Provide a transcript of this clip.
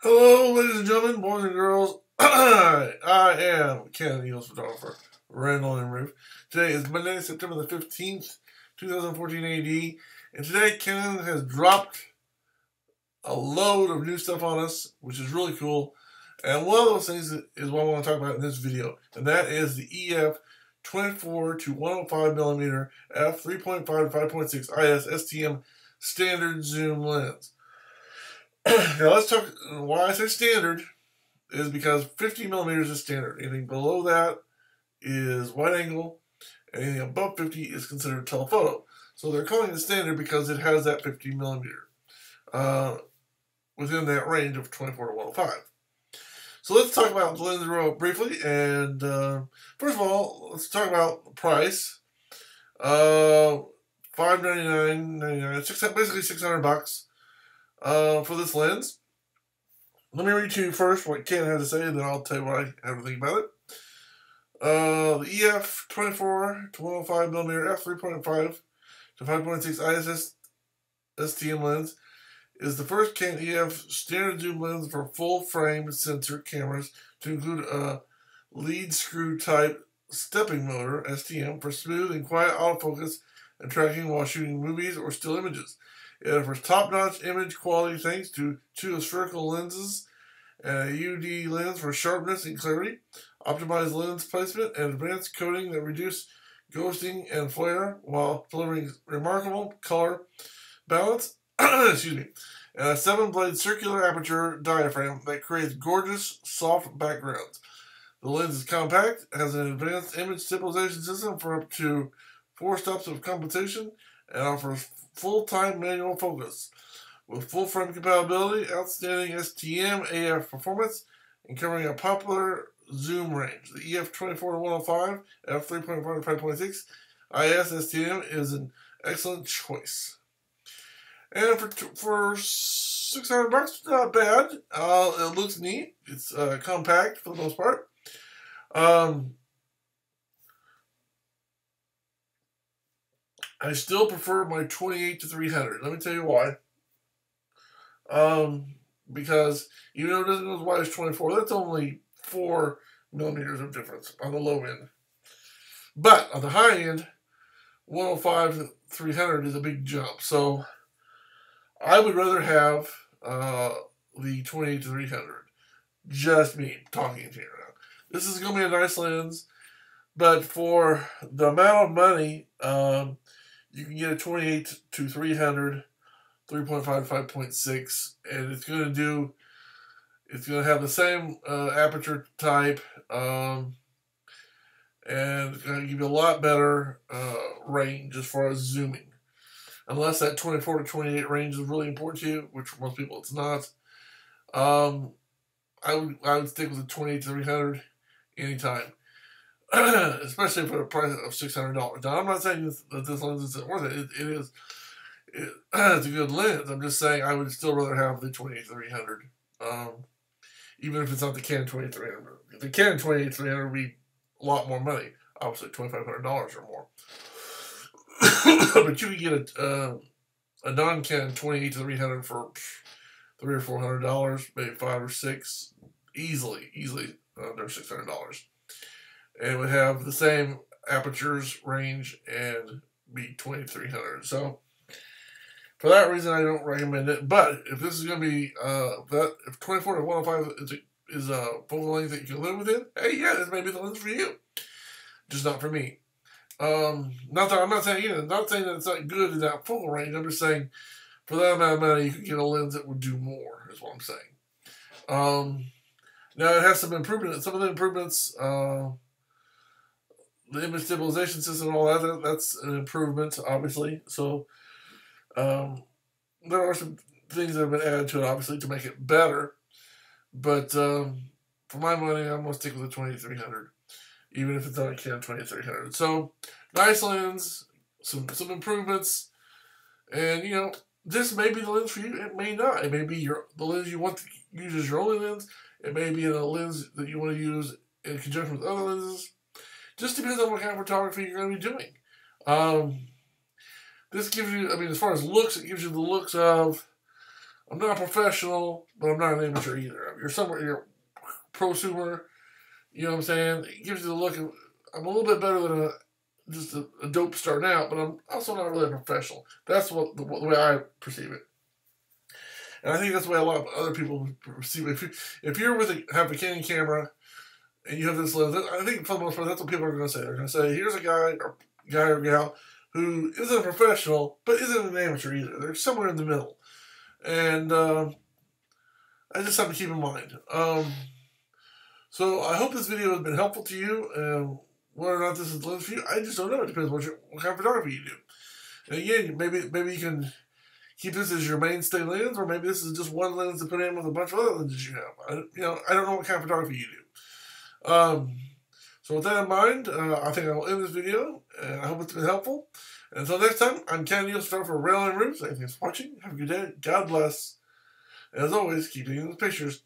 Hello, ladies and gentlemen, boys and girls. I am Canon EF photographer, RandallMRueff. Today is Monday, September the 15th, 2014 AD, and today Canon has dropped a load of new stuff on us, which is really cool. And one of those things is what I want to talk about in this video, and that is the EF 24 to 105mm f 3.5 to 5.6 IS STM Standard Zoom lens. Now let's talk. Why I say standard is because 50mm is standard. Anything below that is wide angle. Anything above 50 is considered telephoto. So they're calling it standard because it has that 50mm within that range of 24 to 105. So let's talk about the lens real briefly. And first of all, let's talk about the price. $599.99, basically $600. For this lens. Let me read to you first what Canon had to say, and then I'll tell you what I have to think about it. The EF 24 to 105mm f 3.5 to 5.6 IS STM lens is the first Canon EF standard zoom lens for full-frame sensor cameras to include a lead screw type stepping motor STM for smooth and quiet autofocus and tracking while shooting movies or still images. It offers top-notch image quality thanks to two spherical lenses and a UD lens for sharpness and clarity, optimized lens placement, and advanced coating that reduce ghosting and flare while delivering remarkable color balance. Excuse me. And a 7-blade circular aperture diaphragm that creates gorgeous, soft backgrounds. The lens is compact, has an advanced image stabilization system for up to 4 steps of computation, and offers full-time manual focus. With full-frame compatibility, outstanding STM AF performance, and covering a popular zoom range. The EF 24 to 105 f 3.5 to 5.6 IS STM is an excellent choice. And for $600, not bad. It looks neat. It's compact for the most part. I still prefer my 28 to 300. Let me tell you why. Because even though it doesn't go as wide as 24, that's only 4mm of difference on the low end. But on the high end, 105 to 300 is a big jump. So I would rather have the 28 to 300. Just me talking to you now. This is going to be a nice lens, but for the amount of money, you can get a 28 to 300, 3.5 to 5.6, and it's going to have the same aperture type, and it's going to give you a lot better range as far as zooming. Unless that 24 to 28 range is really important to you, which for most people it's not. I would stick with the 28 to 300 anytime. Especially for the price of $600. Now, I'm not saying that this lens isn't worth it. It's a good lens. I'm just saying I would still rather have the 28-300, even if it's not the Canon 28-300. The Canon 28-300 would be a lot more money, obviously $2,500 or more. But you can get a non-Canon 28-300 for $300 or $400, maybe $500 or $600, easily under $600. And it would have the same apertures range and be 2300. So for that reason, I don't recommend it. But if this is going to be if 24 to 105 is a focal length that you can live within, hey, yeah, this may be the lens for you. Just not for me. I'm not saying that it's not good in that focal range. I'm just saying for that amount of money, you can get a lens that would do more. Is what I'm saying. Now it has some improvement. Some of the improvements. The image stabilization system and all that, that's an improvement, obviously. So, there are some things that have been added to it, obviously, to make it better. But, for my money, I'm going to stick with the 2300, even if it's not a Canon 2300. So, nice lens, some improvements, and, you know, this may be the lens for you. It may not. It may be the lens you want to use as your only lens. It may be a lens that you want to use in conjunction with other lenses. Just depends on what kind of photography you're going to be doing. This gives you, I mean, as far as looks, it gives you the looks of I'm not a professional, but I'm not an amateur either. You're a prosumer. You know what I'm saying? It gives you the look of, I'm a little bit better than just a dope starting out, but I'm also not really a professional. That's the way I perceive it. And I think that's the way a lot of other people perceive it. If you're have a Canon camera and you have this lens, I think for the most part that's what people are going to say. They're going to say, here's a guy or gal who isn't a professional, but isn't an amateur either. They're somewhere in the middle. And that's just something to keep in mind. So I hope this video has been helpful to you. Whether or not this is the lens for you, I just don't know. It depends what kind of photography you do. And again, maybe you can keep this as your mainstay lens, or maybe this is just one lens to put in with a bunch of other lenses you have. I don't know what kind of photography you do. So with that in mind, I think I will end this video, and I hope it's been helpful. And until next time, I'm Canon EF photographer for RandallMRueff. Thanks for watching. Have a good day. God bless. And as always, keep taking those pictures.